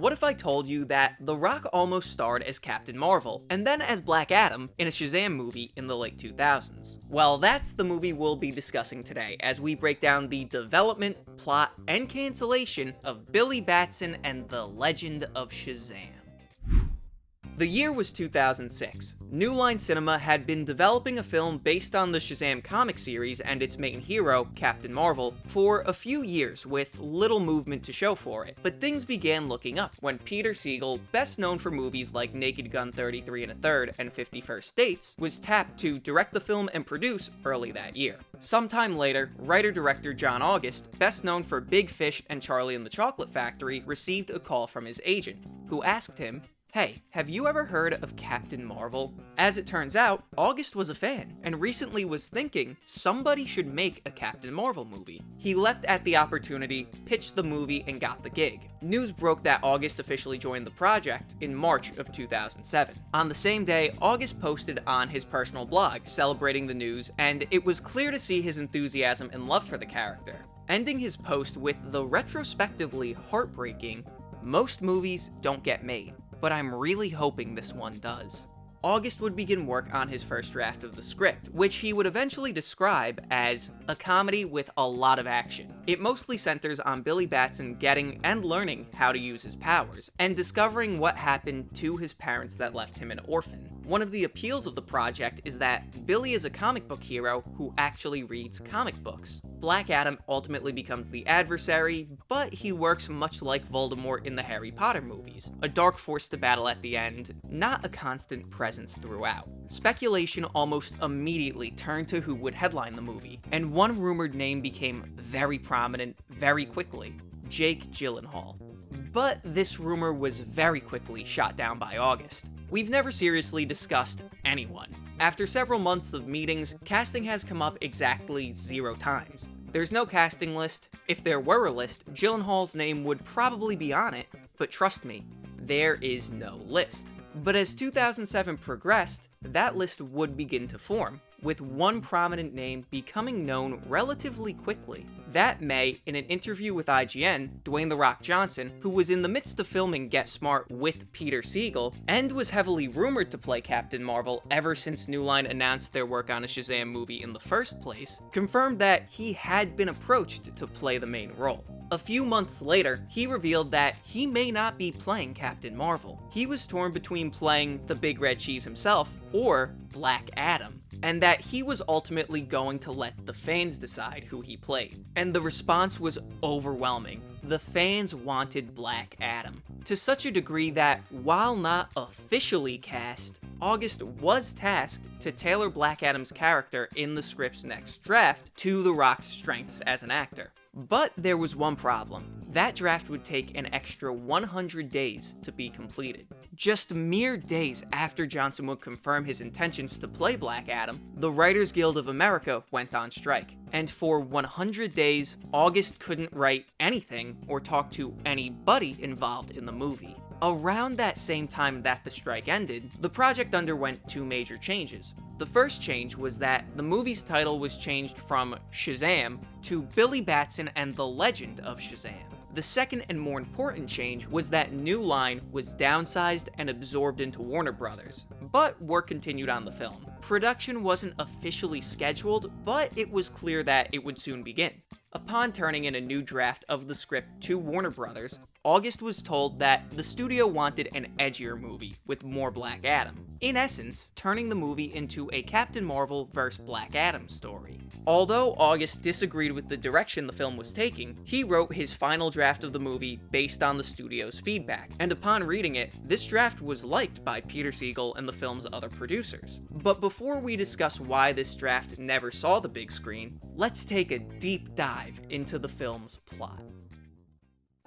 What if I told you that The Rock almost starred as Captain Marvel, and then as Black Adam in a Shazam movie in the late 2000s? Well, that's the movie we'll be discussing today, as we break down the development, plot, and cancellation of Billy Batson and the Legend of Shazam. The year was 2006. New Line Cinema had been developing a film based on the Shazam comic series and its main hero, Captain Marvel, for a few years with little movement to show for it. But things began looking up when Peter Segal, best known for movies like Naked Gun 33 1/3 and 50 First Dates, was tapped to direct the film and produce early that year. Sometime later, writer-director John August, best known for Big Fish and Charlie and the Chocolate Factory, received a call from his agent, who asked him, "Hey, have you ever heard of Captain Marvel?" As it turns out, August was a fan, and recently was thinking somebody should make a Captain Marvel movie. He leapt at the opportunity, pitched the movie, and got the gig. News broke that August officially joined the project in March of 2007. On the same day, August posted on his personal blog celebrating the news, and it was clear to see his enthusiasm and love for the character. Ending his post with the retrospectively heartbreaking, "Most movies don't get made, but I'm really hoping this one does." August would begin work on his first draft of the script, which he would eventually describe as a comedy with a lot of action. It mostly centers on Billy Batson getting and learning how to use his powers, and discovering what happened to his parents that left him an orphan. One of the appeals of the project is that Billy is a comic book hero who actually reads comic books. Black Adam ultimately becomes the adversary, but he works much like Voldemort in the Harry Potter movies, a dark force to battle at the end, not a constant presence throughout. Speculation almost immediately turned to who would headline the movie, and one rumored name became very prominent very quickly: Jake Gyllenhaal. But this rumor was very quickly shot down by August. "We've never seriously discussed anyone. After several months of meetings, casting has come up exactly 0 times. There's no casting list. If there were a list, Gyllenhaal's name would probably be on it, but trust me, there is no list." But as 2007 progressed, that list would begin to form, with one prominent name becoming known relatively quickly. That May, in an interview with IGN, Dwayne The Rock Johnson, who was in the midst of filming Get Smart with Peter Segal, and was heavily rumored to play Captain Marvel ever since New Line announced their work on a Shazam movie in the first place, confirmed that he had been approached to play the main role. A few months later, he revealed that he may not be playing Captain Marvel. He was torn between playing the Big Red Cheese himself or Black Adam, and that he was ultimately going to let the fans decide who he played. And the response was overwhelming. The fans wanted Black Adam, to such a degree that, while not officially cast, August was tasked to tailor Black Adam's character in the script's next draft to The Rock's strengths as an actor. But there was one problem. That draft would take an extra 100 days to be completed. Just mere days after Johnson would confirm his intentions to play Black Adam, the Writers Guild of America went on strike. And for 100 days, August couldn't write anything or talk to anybody involved in the movie. Around that same time that the strike ended, the project underwent 2 major changes. The first change was that the movie's title was changed from Shazam to Billy Batson and the Legend of Shazam. The second and more important change was that New Line was downsized and absorbed into Warner Brothers, but work continued on the film. Production wasn't officially scheduled, but it was clear that it would soon begin. Upon turning in a new draft of the script to Warner Brothers, August was told that the studio wanted an edgier movie with more Black Adam. In essence, turning the movie into a Captain Marvel vs. Black Adam story. Although August disagreed with the direction the film was taking, he wrote his final draft of the movie based on the studio's feedback, and upon reading it, this draft was liked by Peter Segal and the film's other producers. But before we discuss why this draft never saw the big screen, let's take a deep dive into the film's plot.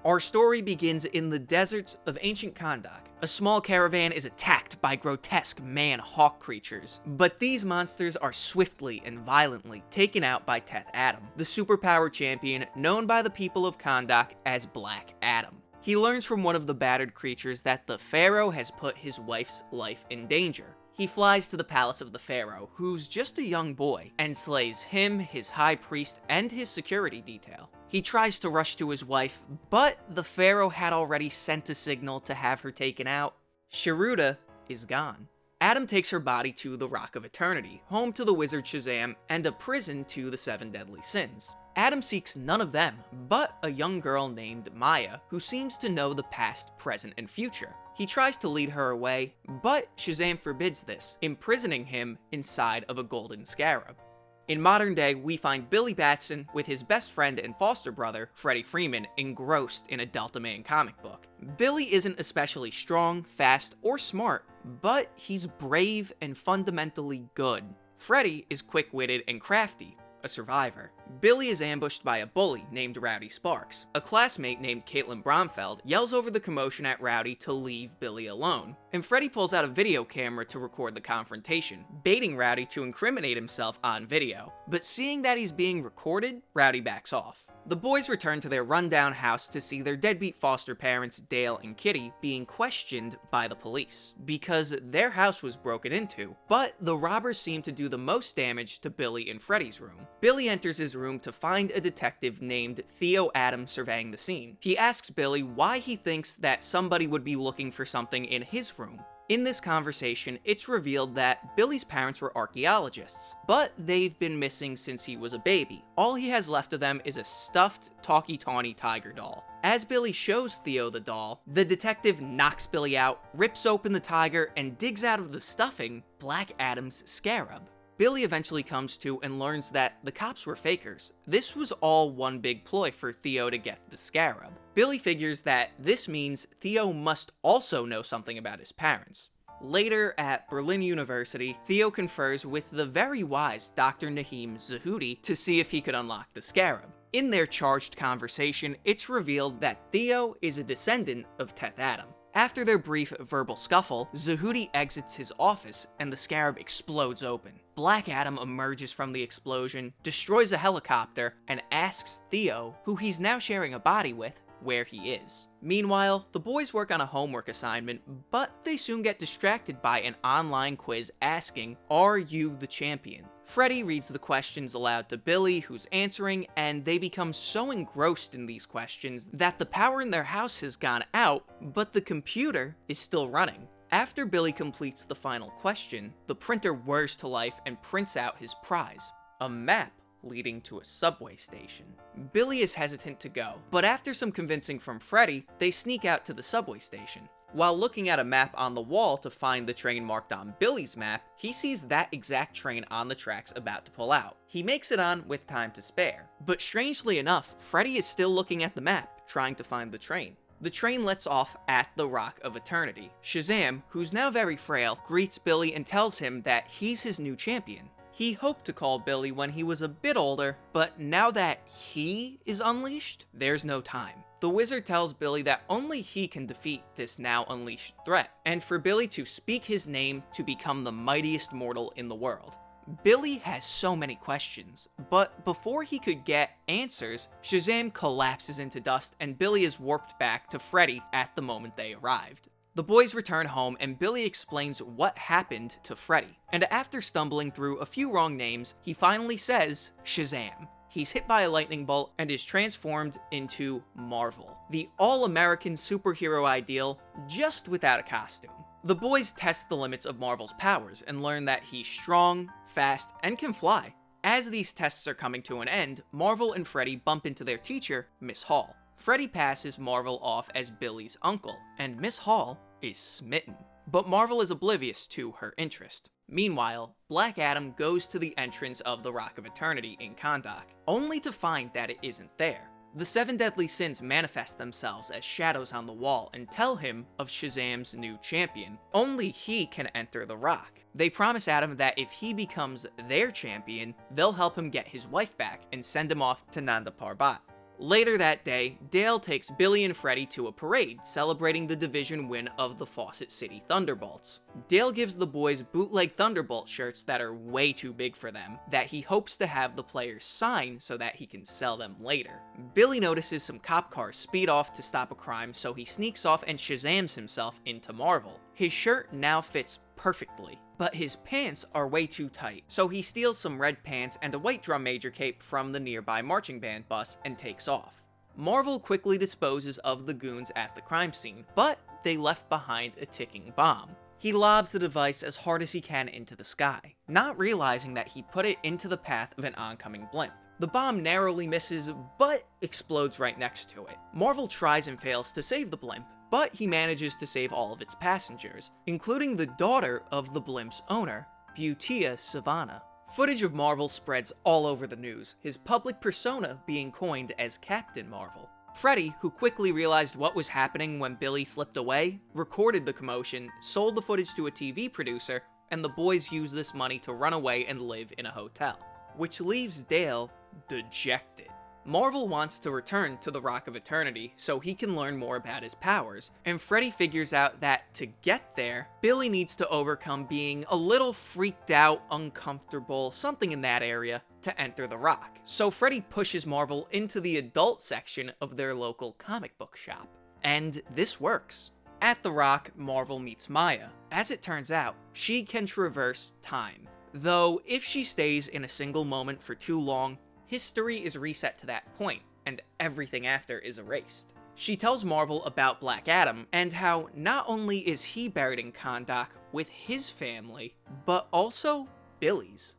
Our story begins in the deserts of ancient Kahndaq. A small caravan is attacked by grotesque man-hawk creatures, but these monsters are swiftly and violently taken out by Teth Adam, the superpower champion known by the people of Kahndaq as Black Adam. He learns from one of the battered creatures that the pharaoh has put his wife's life in danger, He flies to the palace of the pharaoh, who's just a young boy, and slays him, his high priest, and his security detail. He tries to rush to his wife, but the pharaoh had already sent a signal to have her taken out. Sharuda is gone. Adam takes her body to the Rock of Eternity, home to the wizard Shazam, and a prison to the 7 deadly sins. Adam seeks none of them, but a young girl named Maya, who seems to know the past, present, and future. He tries to lead her away, but Shazam forbids this, imprisoning him inside of a golden scarab. In modern day, we find Billy Batson with his best friend and foster brother, Freddie Freeman, engrossed in a Delta Man comic book. Billy isn't especially strong, fast, or smart, but he's brave and fundamentally good. Freddie is quick-witted and crafty, a survivor. Billy is ambushed by a bully named Rowdy Sparks. A classmate named Caitlin Bromfeld yells over the commotion at Rowdy to leave Billy alone, and Freddie pulls out a video camera to record the confrontation, baiting Rowdy to incriminate himself on video. But seeing that he's being recorded, Rowdy backs off. The boys return to their rundown house to see their deadbeat foster parents, Dale and Kitty, being questioned by the police, because their house was broken into, but the robbers seem to do the most damage to Billy and Freddie's room. Billy enters his room to find a detective named Theo Adam surveying the scene. He asks Billy why he thinks that somebody would be looking for something in his room. In this conversation, it's revealed that Billy's parents were archaeologists, but they've been missing since he was a baby. All he has left of them is a stuffed, talkie-tawny tiger doll. As Billy shows Theo the doll, the detective knocks Billy out, rips open the tiger, and digs out of the stuffing Black Adam's scarab. Billy eventually comes to and learns that the cops were fakers. This was all one big ploy for Theo to get the scarab. Billy figures that this means Theo must also know something about his parents. Later, at Berlin University, Theo confers with the very wise Dr. Naheem Zahudi to see if he could unlock the scarab. In their charged conversation, it's revealed that Theo is a descendant of Teth Adam. After their brief verbal scuffle, Zahudi exits his office and the scarab explodes open. Black Adam emerges from the explosion, destroys a helicopter, and asks Theo, who he's now sharing a body with, where he is. Meanwhile, the boys work on a homework assignment, but they soon get distracted by an online quiz asking, "Are you the champion?" Freddie reads the questions aloud to Billy, who's answering, and they become so engrossed in these questions that the power in their house has gone out, but the computer is still running. After Billy completes the final question, the printer whirs to life and prints out his prize, a map leading to a subway station. Billy is hesitant to go, but after some convincing from Freddie, they sneak out to the subway station. While looking at a map on the wall to find the train marked on Billy's map, he sees that exact train on the tracks about to pull out. He makes it on with time to spare, but strangely enough, Freddie is still looking at the map, trying to find the train. The train lets off at the Rock of Eternity. Shazam, who's now very frail, greets Billy and tells him that he's his new champion. He hoped to call Billy when he was a bit older, but now that he is unleashed, there's no time. The wizard tells Billy that only he can defeat this now unleashed threat, and for Billy to speak his name to become the mightiest mortal in the world. Billy has so many questions, but before he could get answers, Shazam collapses into dust and Billy is warped back to Freddie at the moment they arrived. The boys return home and Billy explains what happened to Freddie, and after stumbling through a few wrong names, he finally says Shazam. He's hit by a lightning bolt and is transformed into Marvel, the all-American superhero ideal, just without a costume. The boys test the limits of Marvel's powers and learn that he's strong, fast, and can fly. As these tests are coming to an end, Marvel and Freddie bump into their teacher, Miss Hall. Freddie passes Marvel off as Billy's uncle, and Miss Hall is smitten. But Marvel is oblivious to her interest. Meanwhile, Black Adam goes to the entrance of the Rock of Eternity in Kahndaq, only to find that it isn't there. The 7 deadly sins manifest themselves as shadows on the wall and tell him of Shazam's new champion. Only he can enter the rock. They promise Adam that if he becomes their champion, they'll help him get his wife back and send him off to Nanda Parbat. Later that day, Dale takes Billy and Freddie to a parade celebrating the division win of the Fawcett City Thunderbolts. Dale gives the boys bootleg Thunderbolt shirts that are way too big for them, that he hopes to have the players sign so that he can sell them later. Billy notices some cop cars speed off to stop a crime, so he sneaks off and Shazams himself into Marvel. His shirt now fits perfectly, but his pants are way too tight, so he steals some red pants and a white drum major cape from the nearby marching band bus and takes off. Marvel quickly disposes of the goons at the crime scene, but they left behind a ticking bomb. He lobs the device as hard as he can into the sky, not realizing that he put it into the path of an oncoming blimp. The bomb narrowly misses, but explodes right next to it. Marvel tries and fails to save the blimp, but he manages to save all of its passengers, including the daughter of the blimp's owner, Butia Savannah. Footage of Marvel spreads all over the news, his public persona being coined as Captain Marvel. Freddy, who quickly realized what was happening when Billy slipped away, recorded the commotion, sold the footage to a TV producer, and the boys used this money to run away and live in a hotel, which leaves Dale dejected. Marvel wants to return to the Rock of Eternity so he can learn more about his powers, and Freddy figures out that to get there, Billy needs to overcome being a little freaked out, uncomfortable, something in that area, to enter the Rock. So Freddy pushes Marvel into the adult section of their local comic book shop. And this works. At the Rock, Marvel meets Maya. As it turns out, she can traverse time. Though, if she stays in a single moment for too long, history is reset to that point, and everything after is erased. She tells Marvel about Black Adam, and how not only is he buried in Kahndaq with his family, but also Billy's.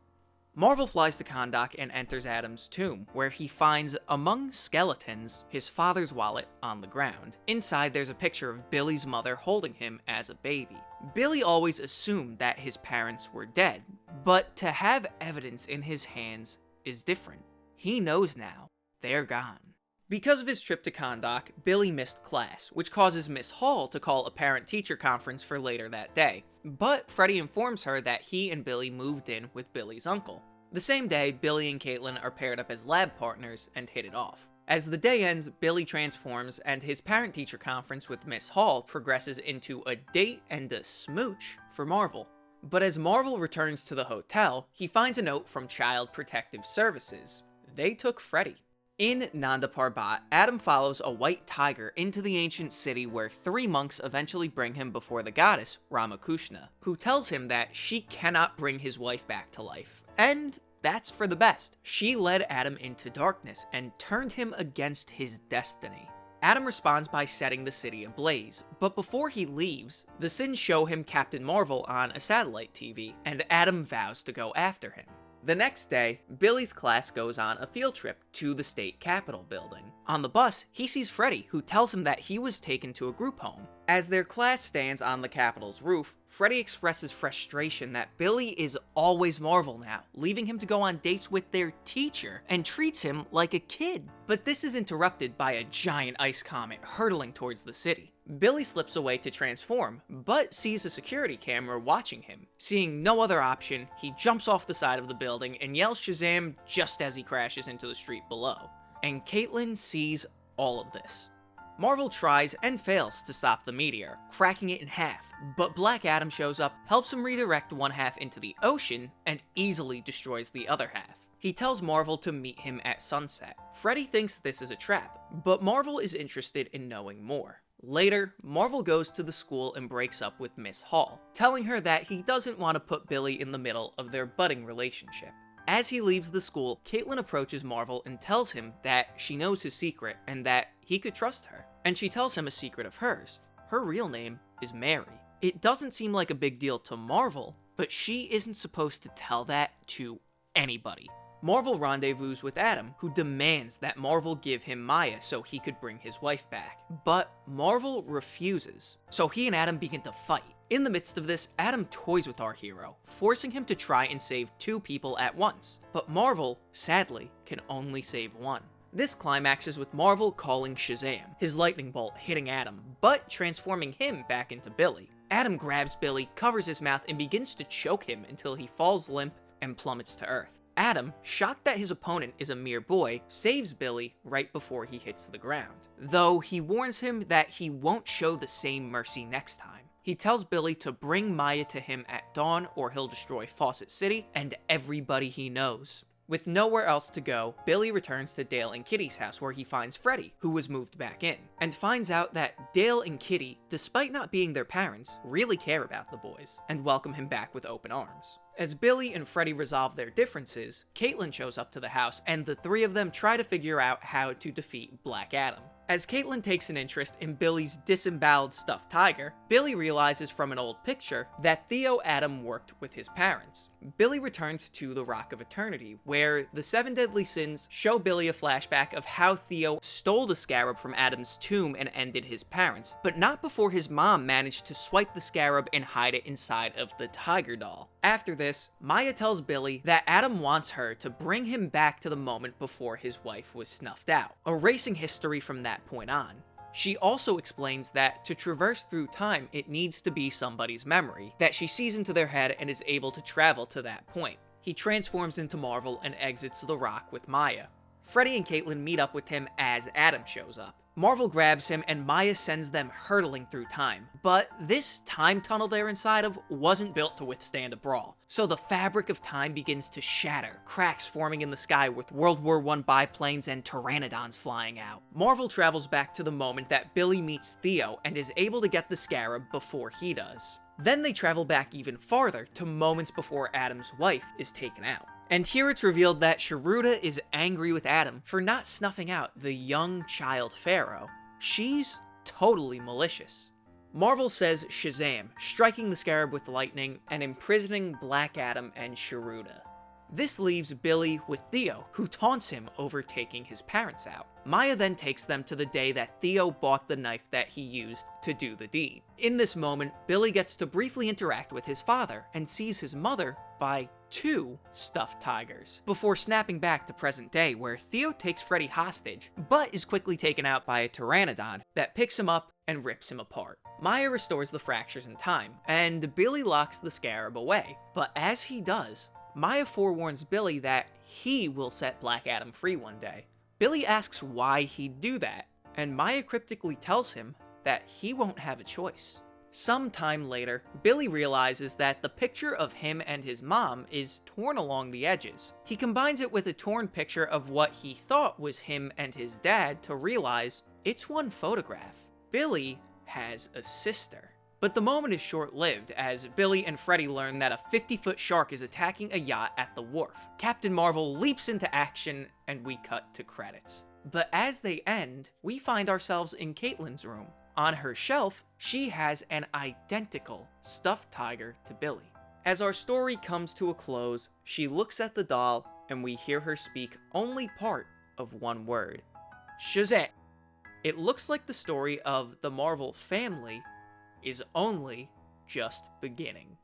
Marvel flies to Kahndaq and enters Adam's tomb, where he finds, among skeletons, his father's wallet on the ground. Inside, there's a picture of Billy's mother holding him as a baby. Billy always assumed that his parents were dead, but to have evidence in his hands is different. He knows now, they're gone. Because of his trip to Kahndaq, Billy missed class, which causes Miss Hall to call a parent-teacher conference for later that day. But Freddy informs her that he and Billy moved in with Billy's uncle. The same day, Billy and Caitlin are paired up as lab partners and hit it off. As the day ends, Billy transforms, and his parent-teacher conference with Miss Hall progresses into a date and a smooch for Marvel. But as Marvel returns to the hotel, he finds a note from Child Protective Services. They took Freddy. In Nanda Parbat, Adam follows a white tiger into the ancient city where 3 monks eventually bring him before the goddess, Ramakrishna, who tells him that she cannot bring his wife back to life. And that's for the best. She led Adam into darkness and turned him against his destiny. Adam responds by setting the city ablaze, but before he leaves, the Sins show him Captain Marvel on a satellite TV, and Adam vows to go after him. The next day, Billy's class goes on a field trip to the state capitol building. On the bus, he sees Freddy, who tells him that he was taken to a group home. As their class stands on the capitol's roof, Freddy expresses frustration that Billy is always Marvel now, leaving him to go on dates with their teacher, and treats him like a kid. But this is interrupted by a giant ice comet hurtling towards the city. Billy slips away to transform, but sees a security camera watching him. Seeing no other option, he jumps off the side of the building and yells Shazam just as he crashes into the street below. And Caitlin sees all of this. Marvel tries and fails to stop the meteor, cracking it in half, but Black Adam shows up, helps him redirect one half into the ocean, and easily destroys the other half. He tells Marvel to meet him at sunset. Freddy thinks this is a trap, but Marvel is interested in knowing more. Later, Marvel goes to the school and breaks up with Miss Hall, telling her that he doesn't want to put Billy in the middle of their budding relationship. As he leaves the school, Caitlin approaches Marvel and tells him that she knows his secret and that he could trust her. And she tells him a secret of hers. Her real name is Mary. It doesn't seem like a big deal to Marvel, but she isn't supposed to tell that to anybody. Marvel rendezvous with Adam, who demands that Marvel give him Maya so he could bring his wife back. But Marvel refuses, so he and Adam begin to fight. In the midst of this, Adam toys with our hero, forcing him to try and save 2 people at once. But Marvel, sadly, can only save 1. This climaxes with Marvel calling Shazam, his lightning bolt hitting Adam, but transforming him back into Billy. Adam grabs Billy, covers his mouth, and begins to choke him until he falls limp and plummets to Earth. Adam, shocked that his opponent is a mere boy, saves Billy right before he hits the ground, though he warns him that he won't show the same mercy next time. He tells Billy to bring Maya to him at dawn or he'll destroy Fawcett City and everybody he knows. With nowhere else to go, Billy returns to Dale and Kitty's house where he finds Freddy, who was moved back in, and finds out that Dale and Kitty, despite not being their parents, really care about the boys, and welcome him back with open arms. As Billy and Freddy resolve their differences, Caitlin shows up to the house, and the three of them try to figure out how to defeat Black Adam. As Caitlin takes an interest in Billy's disemboweled stuffed tiger, Billy realizes from an old picture that Theo Adam worked with his parents. Billy returns to the Rock of Eternity, where the 7 deadly sins show Billy a flashback of how Theo stole the scarab from Adam's tomb and ended his parents, but not before his mom managed to swipe the scarab and hide it inside of the tiger doll. After this, Maya tells Billy that Adam wants her to bring him back to the moment before his wife was snuffed out, erasing history from that point on. She also explains that to traverse through time, it needs to be somebody's memory, that she sees into their head and is able to travel to that point. He transforms into Marvel and exits the Rock with Maya. Freddy and Caitlin meet up with him as Adam shows up. Marvel grabs him and Maya sends them hurtling through time. But this time tunnel they're inside of wasn't built to withstand a brawl. So the fabric of time begins to shatter, cracks forming in the sky with World War I biplanes and pteranodons flying out. Marvel travels back to the moment that Billy meets Theo and is able to get the scarab before he does. Then they travel back even farther to moments before Adam's wife is taken out. And here it's revealed that Sharuda is angry with Adam for not snuffing out the young child pharaoh. She's totally malicious. Marvel says Shazam, striking the scarab with lightning and imprisoning Black Adam and Sharuda. This leaves Billy with Theo, who taunts him over taking his parents out. Maya then takes them to the day that Theo bought the knife that he used to do the deed. In this moment, Billy gets to briefly interact with his father and sees his mother buy 2 stuffed tigers, before snapping back to present day where Theo takes Freddy hostage, but is quickly taken out by a pteranodon that picks him up and rips him apart. Maya restores the fractures in time, and Billy locks the scarab away, but as he does, Maya forewarns Billy that he will set Black Adam free one day. Billy asks why he'd do that, and Maya cryptically tells him that he won't have a choice. Some time later, Billy realizes that the picture of him and his mom is torn along the edges. He combines it with a torn picture of what he thought was him and his dad to realize it's one photograph. Billy has a sister. But the moment is short-lived, as Billy and Freddy learn that a 50-foot shark is attacking a yacht at the wharf. Captain Marvel leaps into action, and we cut to credits. But as they end, we find ourselves in Caitlin's room. On her shelf, she has an identical stuffed tiger to Billy. As our story comes to a close, she looks at the doll, and we hear her speak only part of one word: Shazam! It looks like the story of the Marvel family is only just beginning.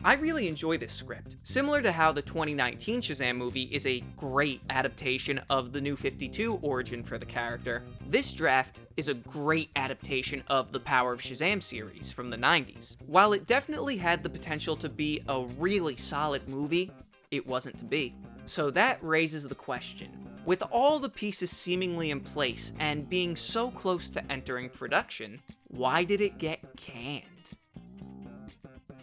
I really enjoy this script. Similar to how the 2019 Shazam movie is a great adaptation of the New 52 origin for the character, this draft is a great adaptation of the Power of Shazam series from the 90s. While it definitely had the potential to be a really solid movie, it wasn't to be. So that raises the question: with all the pieces seemingly in place and being so close to entering production, why did it get canned?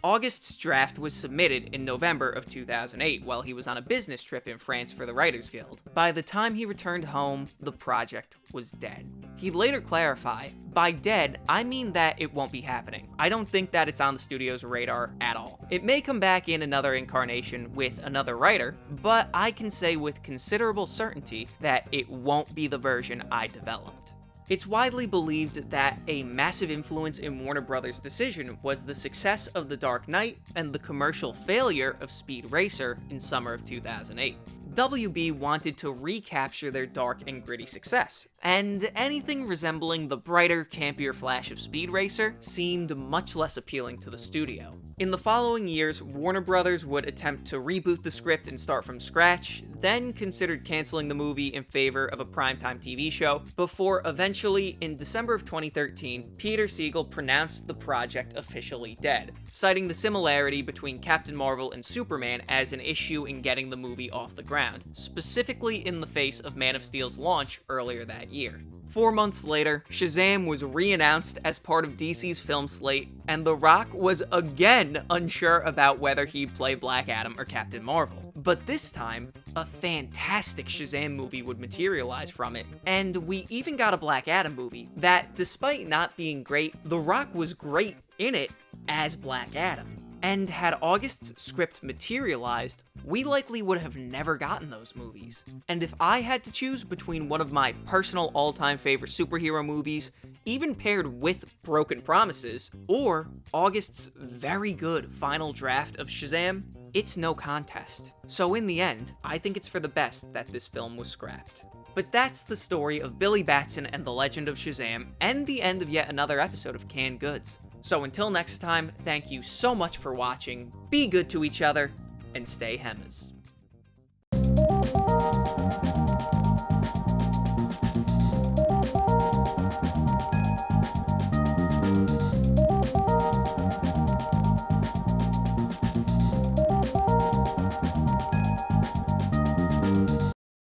August's draft was submitted in November of 2008 while he was on a business trip in France for the Writers Guild. By the time he returned home, the project was dead. He'd later clarify, by dead, I mean that it won't be happening. I don't think that it's on the studio's radar at all. It may come back in another incarnation with another writer, but I can say with considerable certainty that it won't be the version I developed. It's widely believed that a massive influence in Warner Brothers' decision was the success of The Dark Knight and the commercial failure of Speed Racer in summer of 2008. WB wanted to recapture their dark and gritty success, and anything resembling the brighter, campier flash of Speed Racer seemed much less appealing to the studio. In the following years, Warner Brothers would attempt to reboot the script and start from scratch, then considered canceling the movie in favor of a primetime TV show, before eventually, in December of 2013, Peter Segal pronounced the project officially dead, citing the similarity between Captain Marvel and Superman as an issue in getting the movie off the ground, specifically in the face of Man of Steel's launch earlier that that year. 4 months later, Shazam was re-announced as part of DC's film slate, and The Rock was again unsure about whether he'd play Black Adam or Captain Marvel. But this time, a fantastic Shazam movie would materialize from it, and we even got a Black Adam movie that, despite not being great, The Rock was great in it as Black Adam. And had August's script materialized, we likely would have never gotten those movies. And if I had to choose between one of my personal all-time favorite superhero movies, even paired with Broken Promises, or August's very good final draft of Shazam, it's no contest. So in the end, I think it's for the best that this film was scrapped. But that's the story of Billy Batson and the Legend of Shazam, and the end of yet another episode of Canned Goods. So until next time, thank you so much for watching, be good to each other, and stay Hemmas.